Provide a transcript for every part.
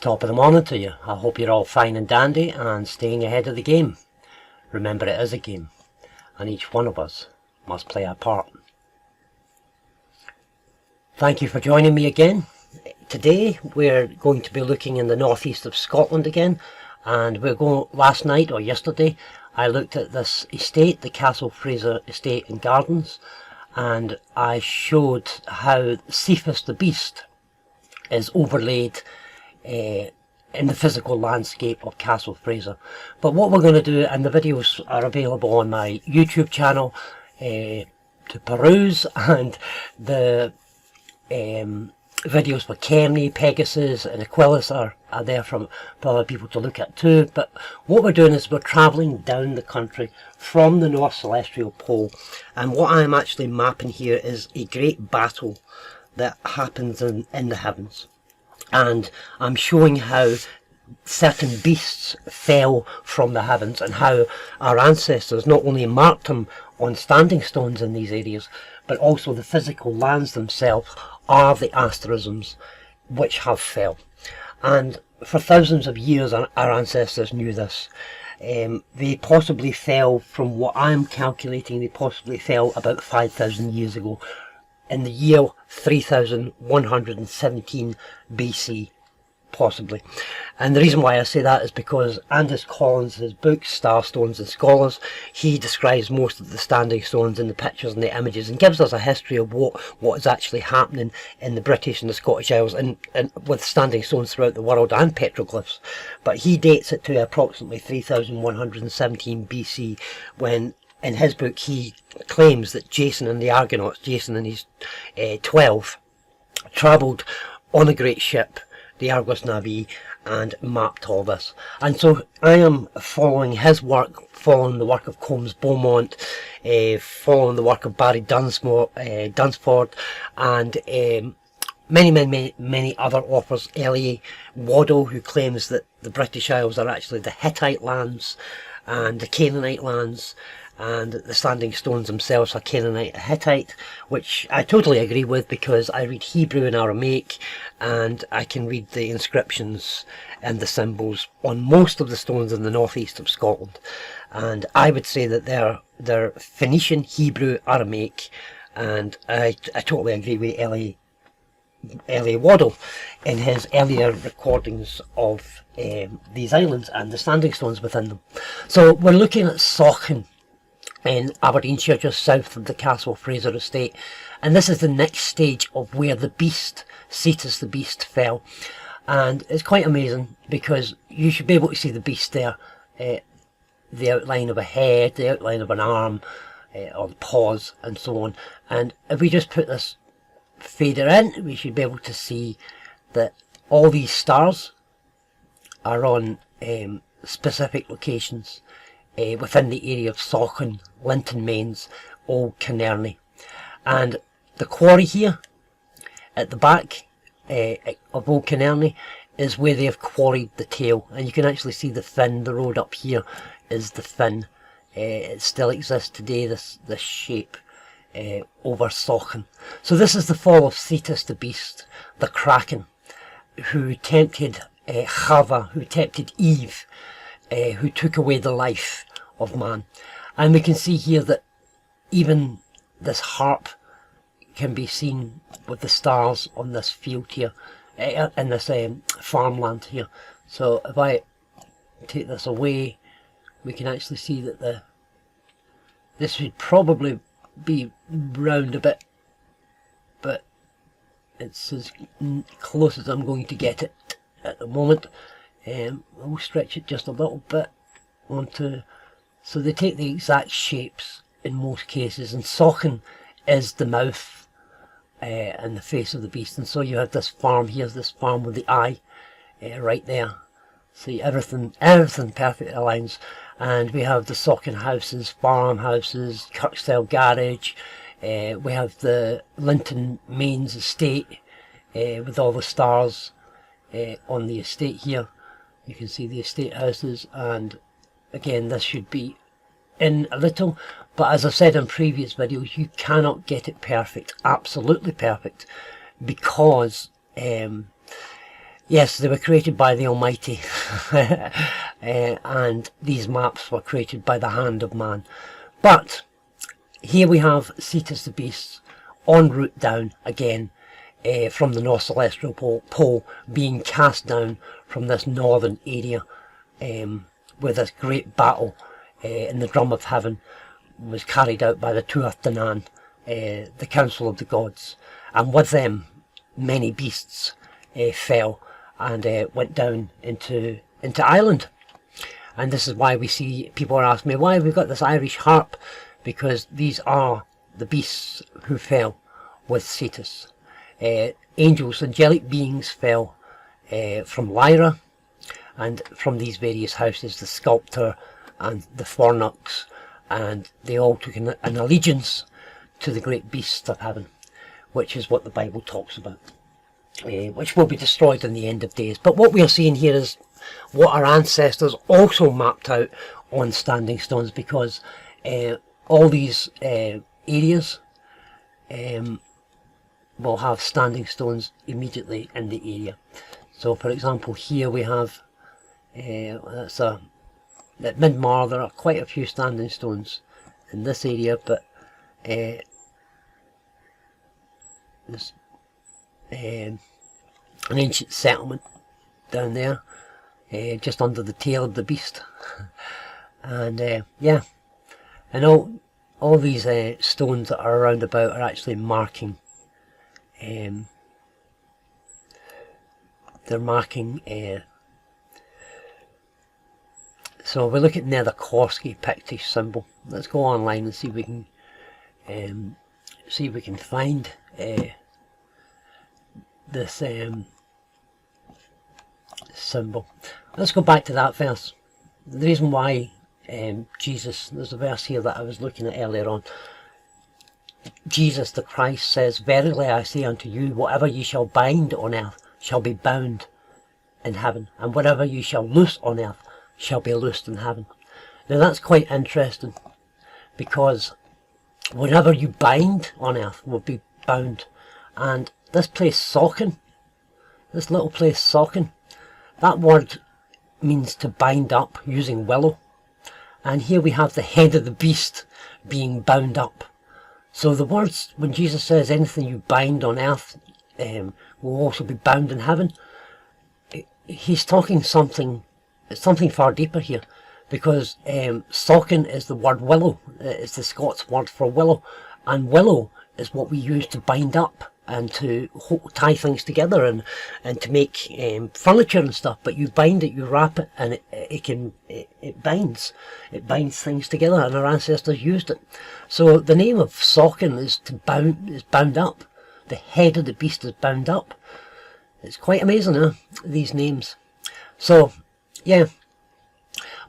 Top of the morning to you. I hope you're all fine and dandy and staying ahead of the game. Remember, it is a game, and each one of us must play our part. Thank you for joining me again. Today we're going to be looking in the northeast of Scotland again, and we're going. Last night or yesterday I looked at this estate, the Castle Fraser Estate and Gardens, and I showed how Cetus the Beast is overlaid in the physical landscape of Castle Fraser. But what we're going to do, and the videos are available on my YouTube channel to peruse, and the videos for Kemney, Pegasus and Aquilus are there for other people to look at too. But what we're doing is we're travelling down the country from the North Celestial Pole, and what I'm actually mapping here is a great battle that happens in the heavens. And I'm showing how certain beasts fell from the heavens and how our ancestors not only marked them on standing stones in these areas, but also the physical lands themselves are the asterisms which have fell. And for thousands of years our ancestors knew this. They possibly fell, from what I'm calculating, they possibly fell about 5,000 years ago, in the year 3117 BC, possibly. And the reason why I say that is because Angus Collins, his book Starstones and Scholars, he describes most of the standing stones in the pictures and the images, and gives us a history of what is actually happening in the British and the Scottish Isles, and with standing stones throughout the world and petroglyphs. But he dates it to approximately 3117 BC, when in his book he claims that Jason and the Argonauts, Jason and his 12, travelled on a great ship, the Argos Navi, and mapped all this. And so I am following his work, following the work of Combs Beaumont, following the work of Barry Dunsford, and many other authors. L.A. Waddell, who claims that the British Isles are actually the Hittite lands and the Canaanite lands, and the standing stones themselves are Canaanite and Hittite, which I totally agree with, because I read Hebrew and Aramaic, and I can read the inscriptions and the symbols on most of the stones in the northeast of Scotland. And I would say that they're Phoenician, Hebrew, Aramaic, and I totally agree with L.A. Waddell in his earlier recordings of these islands and the standing stones within them. So we're looking at Sauchen in Aberdeenshire, just south of the Castle Fraser Estate, and this is the next stage of where the beast, Cetus the Beast, fell. And it's quite amazing, because you should be able to see the beast there, the outline of a head, the outline of an arm, or the paws, and so on. And if we just put this fader in, we should be able to see that all these stars are on specific locations within the area of Sauchen, Linton Mains, Old Kinnerny. And the quarry here at the back of Old Kinnerny is where they have quarried the tail, and you can actually see the fin. The road up here is the fin. It still exists today, this shape over Sauchen. So this is the fall of Cetus the Beast, the Kraken, who tempted Chava, who tempted Eve, who took away the life of man. And we can see here that even this harp can be seen with the stars on this field here, in this farmland here. So if I take this away, we can actually see that this should probably be round a bit, but it's as close as I'm going to get it at the moment. I'll stretch it just a little bit onto, so they take the exact shapes in most cases, and Sauchen is the mouth and the face of the beast. And so you have this farm, here's this farm with the eye right there. See, everything perfectly aligns. And we have the Sauchen houses, farmhouses, Kirkstyle garage. We have the Linton Mains estate with all the stars on the estate here. You can see the estate houses, and again, this should be in a little, but as I've said in previous videos, you cannot get it perfect, absolutely perfect, because Yes, they were created by the Almighty, and these maps were created by the hand of man. But here we have Cetus the beast en route down again from the North Celestial Pole, being cast down from this northern area, where this great battle in the Drum of Heaven was carried out by the Tuath Danann, the Council of the Gods, and with them many beasts fell and went down into Ireland. And this is why we see people are asking me why we've got this Irish harp, because these are the beasts who fell with Cetus. Angels, angelic beings fell from Lyra, and from these various houses, the sculptor and the Fornux, and they all took an allegiance to the great beast of heaven, which is what the Bible talks about, which will be destroyed in the end of days. But what we are seeing here is what our ancestors also mapped out on standing stones, because all these areas will have standing stones immediately in the area. So for example, here we have at Midmar there are quite a few standing stones in this area, but there's an ancient settlement down there, just under the tail of the beast. And yeah, and all these stones that are around about are actually marking, they're marking, so we look at the Korsky Pictish symbol. Let's go online and see if we can find this symbol. Let's go back to that verse. The reason why Jesus, there's a verse here that I was looking at earlier on. Jesus the Christ says, "Verily I say unto you, whatever ye shall bind on earth shall be bound in heaven, and whatever you shall loose on earth shall be loosed in heaven." Now that's quite interesting, because whatever you bind on earth will be bound. And this place Sauchen, this little place Sauchen, that word means to bind up using willow. And here we have the head of the beast being bound up. So the words, when Jesus says anything you bind on earth will also be bound in heaven, he's talking something far deeper here, because Sauchen is the word willow. It's the Scots word for willow, and willow is what we use to bind up and to tie things together and to make furniture and stuff. But you bind it, you wrap it, and it binds things together, and our ancestors used it. So the name of Sauchen is bound up. The head of the beast is bound up. It's quite amazing, huh? These names. So yeah,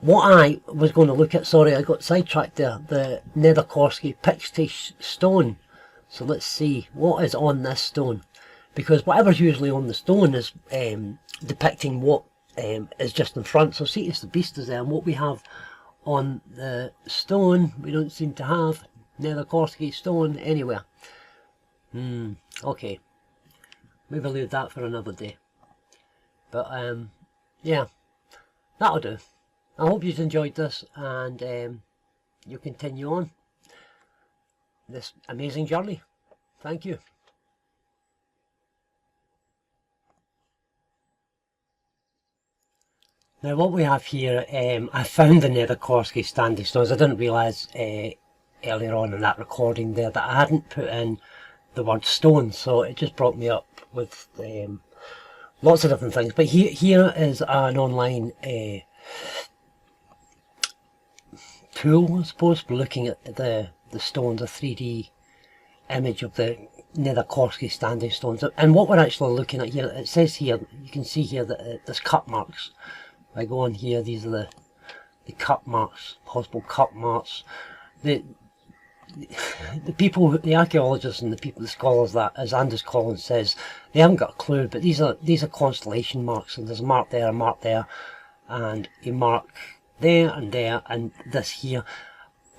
what I was going to look at, sorry, I got sidetracked there, the Netherkorsky Pictish stone. So let's see what is on this stone, because whatever's usually on the stone is depicting what is just in front. So Cetus the beast is there, and what we have on the stone, we don't seem to have Netherkorsky stone anywhere. Okay, maybe I'll leave that for another day. But yeah, that'll do. I hope you've enjoyed this, and you'll continue on this amazing journey. Thank you. Now what we have here, I found the Netherkorsky standing stones. I didn't realise earlier on in that recording there that I hadn't put in the word stone, so it just brought me up with lots of different things. But here is an online tool, I suppose, for looking at the stones, a 3D image of the Netherkorsky standing stones. And what we're actually looking at here, it says here, you can see here that there's cut marks. If I go on here, these are the cut marks, possible cut marks. The people, the archaeologists and the people, the scholars, that, as Anders Collins says, they haven't got a clue, but these are constellation marks, and there's a mark there, and a mark there, and this here.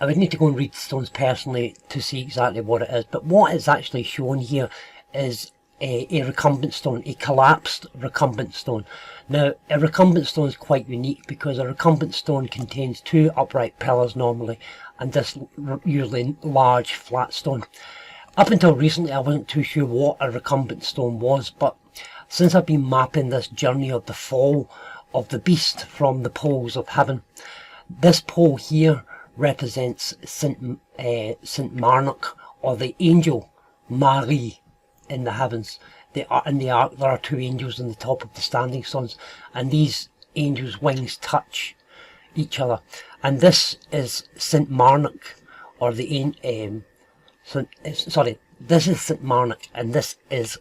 I would need to go and read the stones personally to see exactly what it is, but what is actually shown here is a recumbent stone, a collapsed recumbent stone. Now, a recumbent stone is quite unique because a recumbent stone contains two upright pillars normally, and this usually large flat stone. Up until recently, I wasn't too sure what a recumbent stone was, but since I've been mapping this journey of the fall of the beast from the poles of heaven, this pole here represents Saint Marnoch, or the angel Marie in the heavens. In the ark there are two angels in the top of the standing stones, and these angels' wings touch each other. And this is Saint Marnoch, or the this is Saint Marnoch, and this is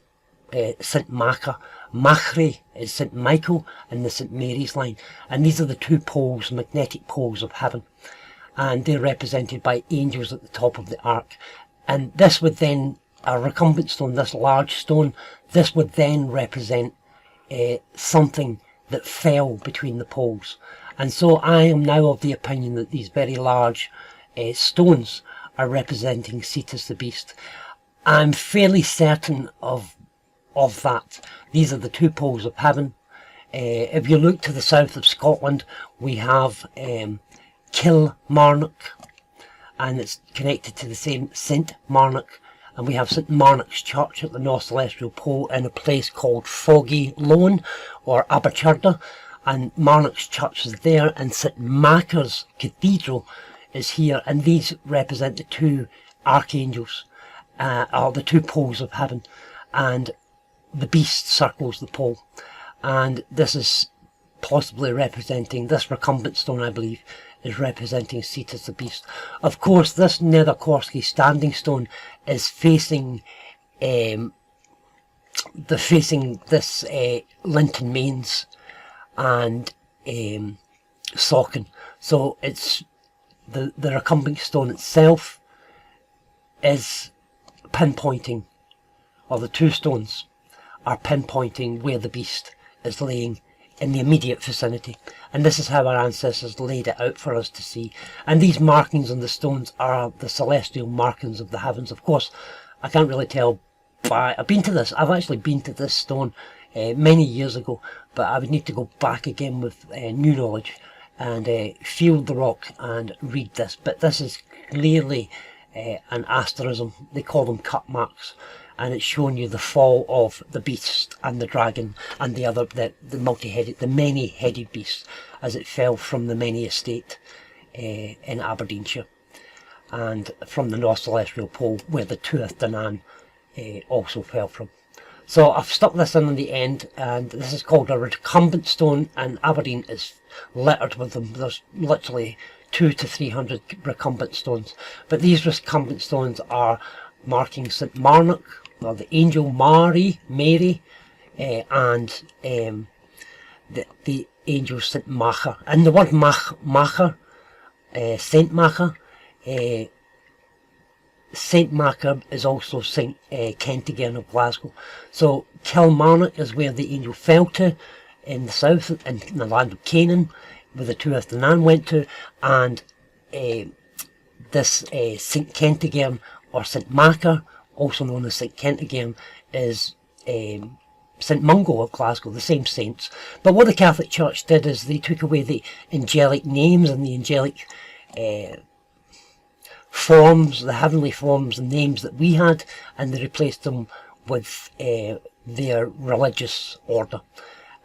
Saint Macha. Machri is Saint Michael in the Saint Mary's line, and these are the two poles, magnetic poles of heaven, and they're represented by angels at the top of the ark. And this would then, a recumbent stone, this large stone, this would then represent something that fell between the poles. And so I am now of the opinion that these very large stones are representing Cetus the beast. I'm fairly certain of that. These are the two poles of heaven. If you look to the south of Scotland, we have Kilmarnock, and it's connected to the same Saint Marnoch, and we have St Marnoch's Church at the North Celestial Pole in a place called Foggy Lone, or Aberchurda, and Marnoch's Church is there, and St Macha's Cathedral is here, and these represent the two archangels, or the two poles of heaven, and the beast circles the pole, and this is possibly representing, this recumbent stone I believe is representing Cetus the beast. Of course, this Nether Korsky standing stone is facing this Linton Mains and Sauchen. So it's the recumbent stone itself is pinpointing, or the two stones are pinpointing where the beast is laying in the immediate vicinity, and this is how our ancestors laid it out for us to see. And these markings on the stones are the celestial markings of the heavens. Of course, I can't really tell by, I've actually been to this stone many years ago, but I would need to go back again with new knowledge and feel the rock and read this. But this is clearly an asterism. They call them cut marks, and it's showing you the fall of the beast and the dragon and the other, the multi-headed, the many-headed beast, as it fell from the many estate in Aberdeenshire, and from the North Celestial Pole, where the Tuath Danann also fell from. So I've stuck this in the end, and this is called a recumbent stone, and Aberdeen is littered with them. There's literally 200 to 300 recumbent stones, but these recumbent stones are marking St Marnoch, or the angel Mary, and the angel St Macha. And the word Macha, Saint Macha, Saint Macha is also Saint Kentigern of Glasgow. So Kilmarnock is where the angel fell to in the south, in the land of Canaan, where the Tuath Danann went to, and this Saint Kentigern, or Saint Macha, also known as St Kentigern, is St Mungo of Glasgow, the same saints. But what the Catholic Church did is they took away the angelic names and the angelic forms, the heavenly forms and names that we had, and they replaced them with their religious order.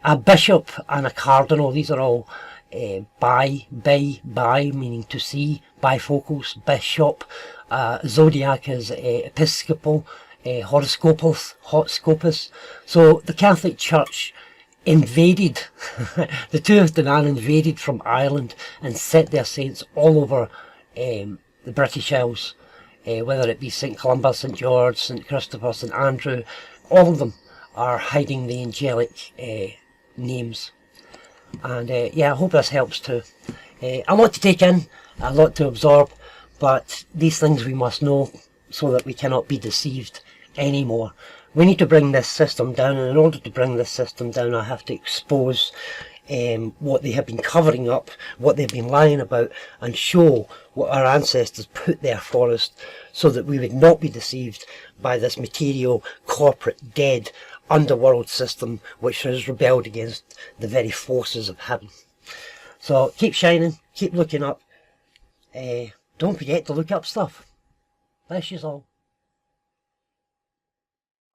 A bishop and a cardinal, these are all bi, meaning to see, bifocals, bishop. Zodiac is episcopal, horoscopus. So the Catholic Church invaded, the Tuath Danann invaded from Ireland and set their saints all over the British Isles, whether it be St Columba, St George, St Christopher, St Andrew. All of them are hiding the angelic names. And yeah, I hope this helps too. A lot to take in, a lot to absorb, but these things we must know so that we cannot be deceived anymore. We need to bring this system down, and in order to bring this system down, I have to expose what they have been covering up, what they've been lying about, and show what our ancestors put there for us, so that we would not be deceived by this material, corporate, dead underworld system which has rebelled against the very forces of heaven. So keep shining, keep looking up, don't forget to look up stuff. Bless you all.